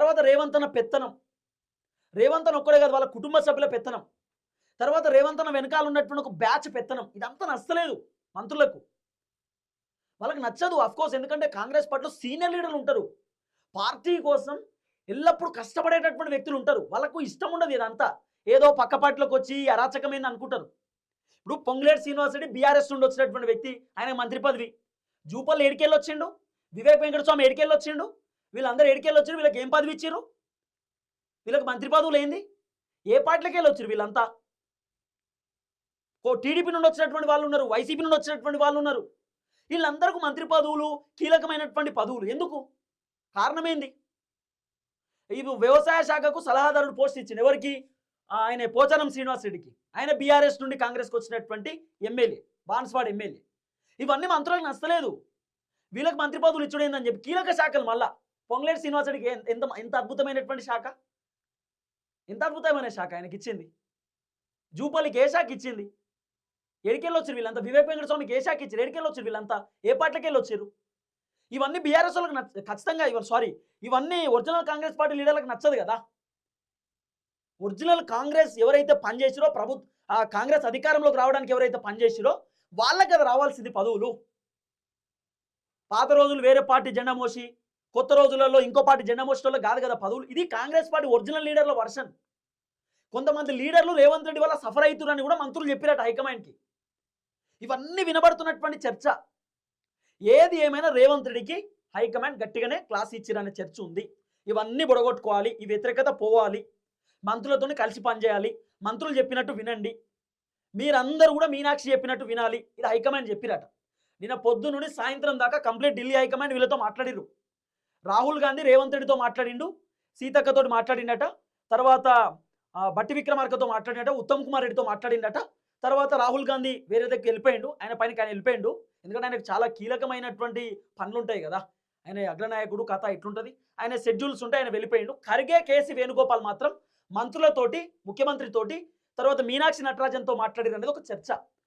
తర్వాత రేవంత్ అన్న పెత్తనం. రేవంత్ అన్న ఒక్కడే కాదు వాళ్ళ కుటుంబ సభ్యుల పెత్తనం. తర్వాత రేవంత్ అన్న వెనకాల ఉన్నటువంటి ఒక బ్యాచ్ పెత్తనం. ఇదంతా నచ్చలేదు మంత్రులకు. వాళ్ళకి నచ్చదు ఆఫ్‌కోర్స్ ఎందుకంటే కాంగ్రెస్ పార్టీలో సీనియర్ లీడర్లు ఉంటారు. పార్టీ కోసం ఎల్లప్పుడూ కష్టపడేటటువంటి వ్యక్తులు ఉంటారు. వాళ్ళకు ఇష్టం ఉండదు ఇదంతా. ఏదో పక్క పార్టీలోకి వచ్చి అరాచకమైంది అనుకుంటారు. ఇప్పుడు పొంగులేటి శ్రీనివాసరెడ్డి బీఆర్ఎస్ నుండి వచ్చినటువంటి వ్యక్తి. ఆయన మంత్రి పదవి. జూపల్లి ఏడికెళ్ళొచ్చిండు? వివేక్ వెంకటస్వామి ఏడికెళ్ళొచ్చిండు? వీళ్ళందరూ ఏడికెళ్ళొచ్చిర్రు? వీళ్ళకి ఏం పదవి ఇచ్చిర్రు? వీళ్ళకి మంత్రి పదవులు ఏంది? ఏ పార్టీలకెళ్ళొచ్చిర్రు వీళ్ళంతా? టీడీపీ నుండి వచ్చినటువంటి వాళ్ళు ఉన్నారు. వైసీపీ నుండి వచ్చినటువంటి వాళ్ళు ఉన్నారు. వీళ్ళందరికీ మంత్రి పదవులు, కీలకమైనటువంటి పదవులు. ఎందుకు? కారణం ఏంది? ఇప్పుడు వ్యవసాయ శాఖకు సలహాదారుడు పోస్ట్ ఇచ్చిండు. ఎవరికి? ఆయన పోచారం శ్రీనివాసరెడ్డికి. ఆయన బీఆర్ఎస్ నుండి కాంగ్రెస్‌కి వచ్చినటువంటి ఎమ్మెల్యే. బాన్స్వాడ ఎమ్మెల్యే. ఇవన్నీ మంత్రులకు నచ్చలేదు. వీళ్ళకి మంత్రి పదవులు ఇచ్చుడు ఏందని చెప్పి కీలక శాఖలు మళ్ళా. పొంగులేటి శ్రీనివాసరెడ్డికి ఎంత ఎంత అద్భుతమైనటువంటి శాఖ. ఎంత అద్భుతమైన శాఖ ఆయనకిచ్చింది. జూపల్లికి ఏ శాఖ ఇచ్చింది? ఏడికెళ్ళొచ్చిర్రు వీళ్ళంతా? వివేక్ వెంకటస్వామికి ఏ శాఖ ఇచ్చిర్రు? ఏడికెళ్ళొచ్చిర్రు వీళ్ళంతా? ఏ పార్టీలకెళ్ళొచ్చిర్రు? ఇవన్నీ బీఆర్ఎస్ వాళ్ళకి ఖచ్చితంగా ఇవన్నీ ఒరిజినల్ కాంగ్రెస్ పార్టీ లీడర్లకు నచ్చదు కదా! ఒరిజినల్ కాంగ్రెస్ ఎవరైతే పనిచేసిరో కాంగ్రెస్ అధికారంలోకి రావడానికి ఎవరైతే పనిచేసిరో వాళ్ళకి కదా రావాల్సింది పదవులు. పాత రోజులు వేరే పార్టీ జెండా మోసి, కొత్త రోజులలో ఇంకో పార్టీ జెండా మోసేటోళ్ళకి కాదు కదా పదవులు. ఇది కాంగ్రెస్ పార్టీ ఒరిజినల్ లీడర్ల వర్షన్. కొంతమంది లీడర్లు రేవంత్ రెడ్డి వల్ల సఫర్ అవుతురని కూడా మంత్రులు చెప్పిరట హైకమాండ్‌కి. ఇవన్నీ వినబడుతున్నటువంటి చర్చ. ఏది ఏమైనా రేవంత్ రెడ్డికి హైకమాండ్ గట్టిగానే క్లాస్ ఇచ్చిరనే చర్చ ఉంది. ఇవన్నీ బొడగొట్టుకోవాలి. ఈ వ్యతిరేకత పోవాలి. మంత్రులతోని కలిసి పనిచేయాలి. మంత్రులు చెప్పినట్టు వినండి. మీరందరూ కూడా మీనాక్షి చెప్పినట్టు వినాలి. ఇది హైకమాండ్ చెప్పిరట. నిన్న పొద్దు నుండి సాయంత్రం దాకా కంప్లీట్ ఢిల్లీ హైకమాండ్ వీళ్ళతో మాట్లాడిర్రు. రాహుల్ గాంధీ రేవంత్ రెడ్డితో మాట్లాడిండు. సీతక్కతోటి మాట్లాడిండట. తర్వాత బట్టి విక్రమార్కతో మాట్లాడినట. ఉత్తమ్ కుమార్ రెడ్డితో మాట్లాడిండట. తర్వాత రాహుల్ గాంధీ వేరే దగ్గరికి వెళ్ళిపోయిండు. ఆయన పనికి ఆయన వెళ్ళిపోయిండు. ఎందుకంటే ఆయనకు చాలా కీలకమైనటువంటి పనులుంటాయి కదా! ఆయన అగ్రనాయకుడు కథ ఇట్లుంటది. ఆయన షెడ్యూల్స్ ఉంటాయి. ఆయన వెళ్ళిపోయిండు. ఖర్గే, కేసీ వేణుగోపాల్ మాత్రం మంత్రులతోటి, ముఖ్యమంత్రితోటి, తర్వాత మీనాక్షి నటరాజన్‌తో మాట్లాడిర్రు అనేది ఒక చర్చ.